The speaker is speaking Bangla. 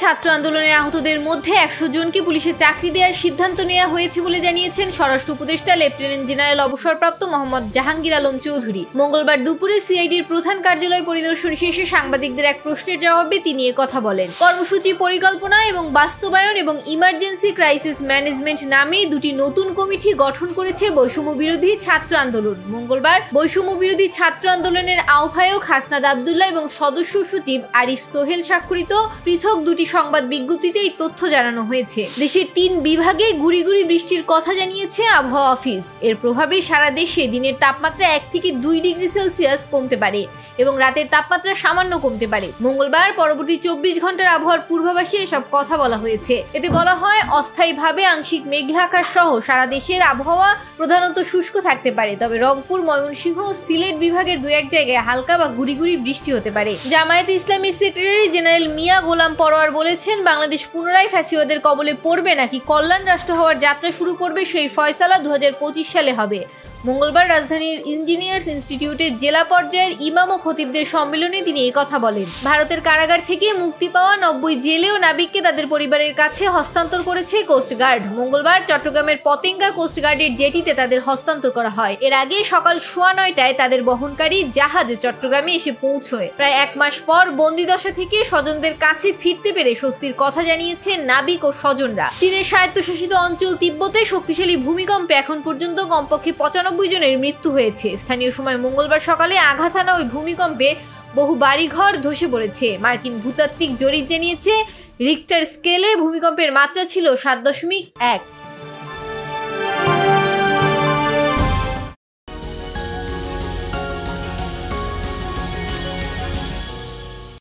ছাত্র আন্দোলনের আহতদের মধ্যে 100 জনকে পুলিশে চাকরি দেওয়ার সিদ্ধান্ত নেওয়া হয়েছে বলে জানিয়েছেন স্বরাষ্ট্র উপদেষ্টা লেফটেন্যান্ট জেনারেল অবসরপ্রাপ্ত মোহাম্মদ জাহাঙ্গীর আলম চৌধুরী। মঙ্গলবার দুপুরে সিআইডির প্রধান কার্যালয় পরিদর্শন শেষে সাংবাদিকদের এক প্রশ্নের জবাবে তিনি কথা বলেন। কর্মসূচি পরিকল্পনা এবং বাস্তবায়ন এবং ইমার্জেন্সি ক্রাইসিস ম্যানেজমেন্ট নামে দুটি নতুন কমিটি গঠন করেছে বৈষম্য বিরোধী ছাত্র আন্দোলন। মঙ্গলবার বৈষম্য বিরোধী ছাত্র আন্দোলনের আহ্বায়ক হাসনাত আব্দুল্লাহ এবং সদস্য সচিব আরিফ সোহেল স্বাক্ষরিত পৃথক দুটি সংবাদ বিজ্ঞপ্তিতে এই তথ্য জানানো হয়েছে। দেশের 3 বিভাগে গুড়ি গুড়ি বৃষ্টির কথা জানিয়েছে আবহাওয়া অফিস। এর প্রভাবে সারা দেশে দিনের তাপমাত্রা 1 থেকে 2 ডিগ্রি সেলসিয়াস কমতে পারে এবং রাতের তাপমাত্রা সামান্য কমতে পারে। মঙ্গলবার পরবর্তী 24 ঘন্টার আবহাওয়ার পূর্বাভাসে এসব কথা বলা হয়েছে। এতে বলা হয়, অস্থায়ীভাবে আংশিক মেঘলা আকাশ সহ সারা দেশের আবহাওয়া প্রধানত শুষ্ক থাকতে পারে, তবে রংপুর, ময়মনসিংহ ও সিলেট বিভাগের 2-1 জায়গায় হালকা বা গুড়ি গুড়ি বৃষ্টি হতে পারে। জামায়াতে ইসলামীর সেক্রেটারি জেনারেল মিয়া গোলাম পরোয়ার বলেছেন, বাংলাদেশ পুনরায় ফ্যাসিবাদের কবলে পড়বে নাকি কল্যাণ রাষ্ট্র হওয়ার যাত্রা শুরু করবে সেই ফয়সালা 2025 সালে হবে। মঙ্গলবার রাজধানীর ইঞ্জিনিয়ার্স ইনস্টিটিউটের জেলা পর্যায়ের ইমাম ও খতিবদের সম্মেলনে তিনি কথা বলেন। ভারতের কারাগার থেকে মুক্তি পাওয়া 90 জেলে ও নাবিককে তাদের পরিবারের কাছে হস্তান্তর করেছে কোস্টগার্ড। মঙ্গলবার চট্টগ্রামের পতেঙ্গা কোস্টগার্ডের জেটিতে তাদের হস্তান্তর করা হয়। এর আগে সকাল 9:15টায় তাদের বহনকারী জাহাজ চট্টগ্রামে এসে পৌঁছয়। প্রায় 1 মাস পর বন্দিদশা থেকে স্বজনদের কাছে ফিরতে পেরে স্বস্তির কথা জানিয়েছে নাবিক ও স্বজনরা। চীনের স্বায়ত্তশাসিত অঞ্চল তিব্বতে শক্তিশালী ভূমিকম্পে এখন পর্যন্ত কমপক্ষে 95 জনের মৃত্যু হয়েছে। স্থানীয় সময় মঙ্গলবার সকালে আঘাত হানা ওই ভূমিকম্পে বহু বাড়িঘর ধসে পড়েছে। মার্কিন ভূতাত্ত্বিক জরিপ জানিয়েছে, রিক্টার স্কেলে ভূমিকম্পের মাত্রা ছিল 7.1।